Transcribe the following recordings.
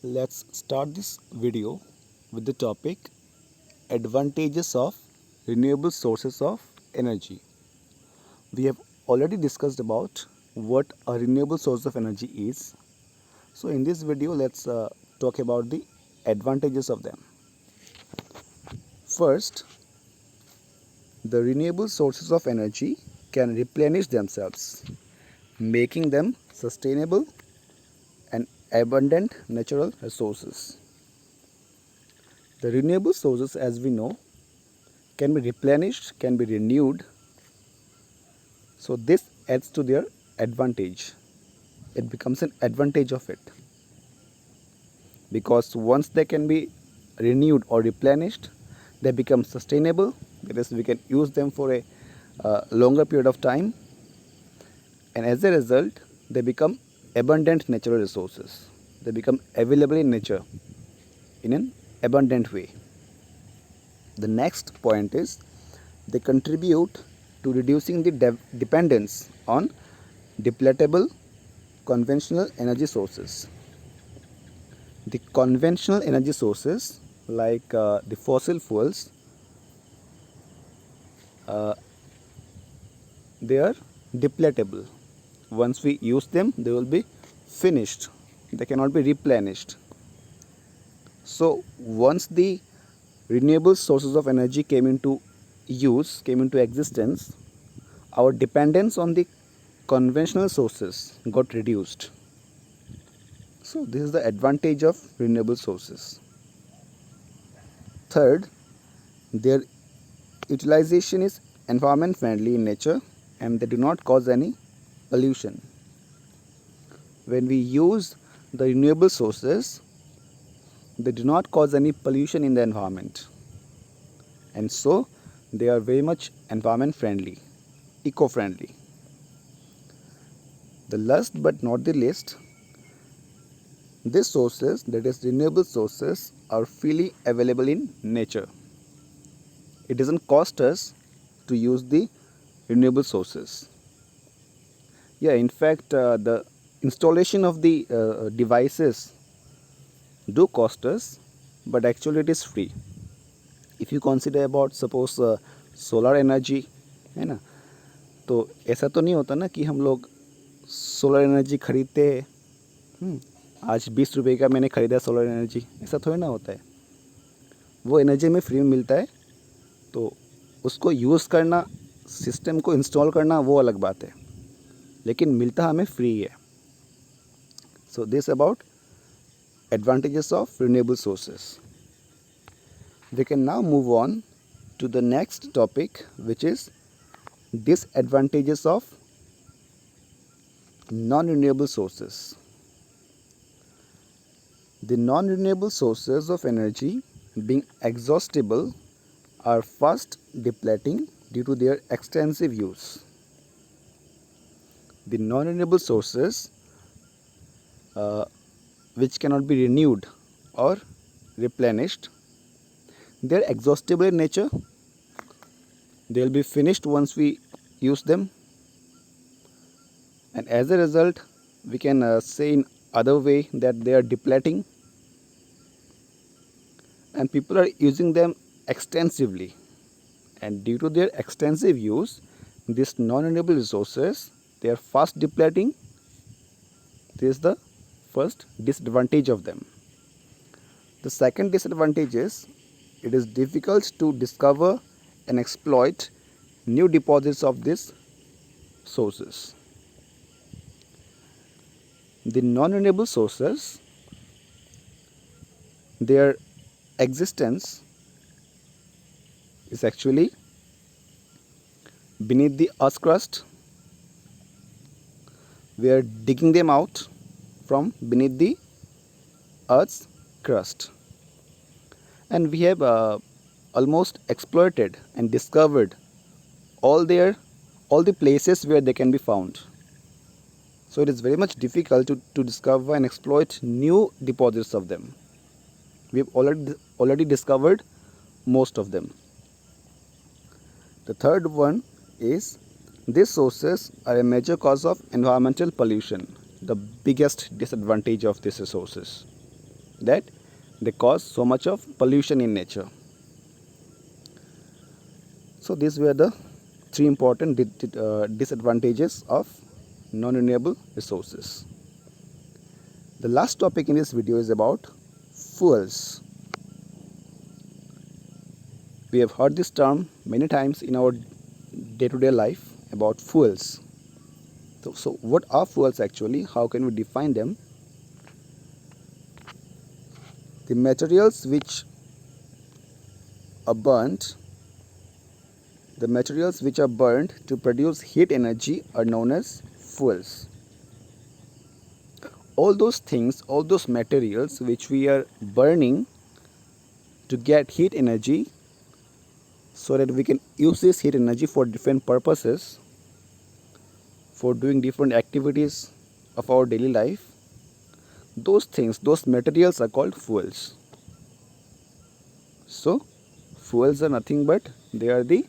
Let's start this video with the topic advantages of renewable sources of energy. We have already discussed about what a renewable source of energy is. So in this video let's talk about the advantages of them. First, the renewable sources of energy can replenish themselves, making them sustainable and abundant natural resources. The renewable sources, as we know, can be replenished, can be renewed. So this adds to their advantage. It becomes an advantage of it. Because once they can be renewed or replenished, they become sustainable. That is, we can use them for a longer period of time. And as a result, they become abundant natural resources. They become available in nature in an abundant way. The next point is they contribute to reducing the dependence on depletable conventional energy sources. The conventional energy sources like the fossil fuels, they are depletable. Once we use them, they will be finished. They cannot be replenished. So once the renewable sources of energy came into use, came into existence, our dependence on the conventional sources got reduced. So this is the advantage of renewable sources. Third, their utilization is environment friendly in nature and they do not cause any pollution. When we use the renewable sources, they do not cause any pollution in the environment, and so they are very much environment friendly, eco-friendly. The last but not the least, these sources, that is renewable sources, are freely available in nature. It doesn't cost us to use the renewable sources. Yeah, in fact, the installation of the devices do cost us, but actually it is free. If you consider about suppose solar energy, है ना, तो ऐसा तो नहीं होता ना कि हम लोग सोलर एनर्जी खरीदते हैं, आज 20 रुपये का मैंने ख़रीदा सोलर एनर्जी, ऐसा थोड़ी ना होता है. वो एनर्जी में फ्री में मिलता है, तो उसको यूज़ करना, सिस्टम को इंस्टॉल करना वो अलग बात है, लेकिन मिलता हमें फ्री है. So this about advantages of renewable sources. We can now move on to the next topic, which is disadvantages of non-renewable sources. The non-renewable sources of energy, being exhaustible, are fast depleting due to their extensive use. The non-renewable sources which cannot be renewed or replenished, they are exhaustible in nature. They will be finished once we use them, and as a result we can say in other way that they are depleting, and people are using them extensively, and due to their extensive use, these non-renewable resources, they are fast depleting. This is the first disadvantage of them. The second disadvantage is it is difficult to discover and exploit new deposits of these sources. The non-renewable sources, their existence is actually beneath the earth's crust. We are digging them out from beneath the earth's crust, and we have almost exploited and discovered all the places where they can be found. So it is very much difficult to discover and exploit new deposits of them. We have already discovered most of them. The third one is these sources are a major cause of environmental pollution, the biggest disadvantage of these resources. that they cause so much of pollution in nature. So these were the three important disadvantages of non-renewable resources. The last topic in this video is about fuels. We have heard this term many times in our day-to-day life about fuels. So what are fuels actually? How can we define them? The materials which are burnt to produce heat energy are known as fuels. All those things, all those materials which we are burning to get heat energy so that we can use this heat energy for different purposes, for doing different activities of our daily life, those things, those materials are called fuels. So fuels are nothing but they are the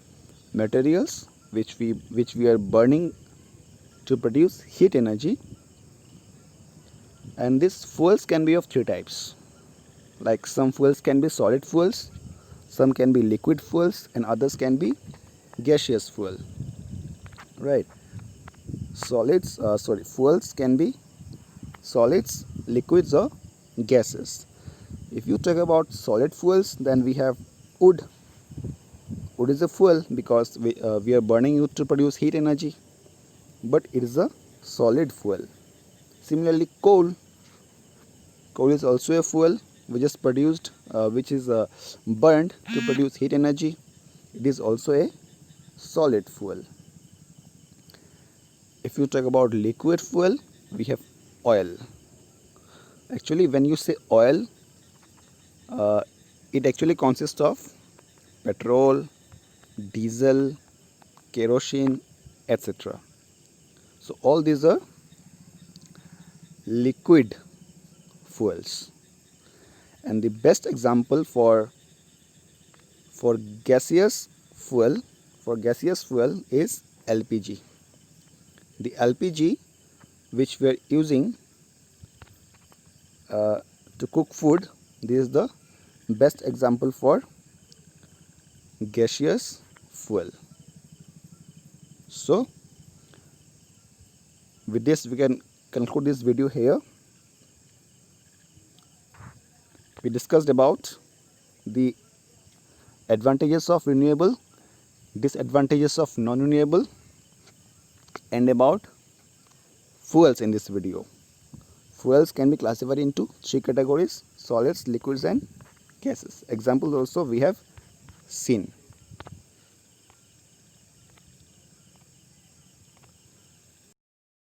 materials which we are burning to produce heat energy, and these fuels can be of three types. Like some fuels can be solid fuels, some can be liquid fuels, and others can be gaseous fuel. Right? Fuels can be solids, liquids, or gases. If you talk about solid fuels, then we have wood. Wood is a fuel because we are burning it to produce heat energy, but it is a solid fuel. Similarly, coal is also a fuel which is burned to produce heat energy. It is also a solid fuel. If you talk about liquid fuel, we have oil. Actually, when you say oil, it actually consists of petrol, diesel, kerosene, etc. So all these are liquid fuels, and the best example for gaseous fuel is LPG. The LPG which we are using to cook food, this is the best example for gaseous fuel. So with this we can conclude this video here. We discussed about the advantages of renewable, disadvantages of non-renewable, and about fuels in this video. Fuels can be classified into three categories: solids, liquids, and gases. Examples also we have seen.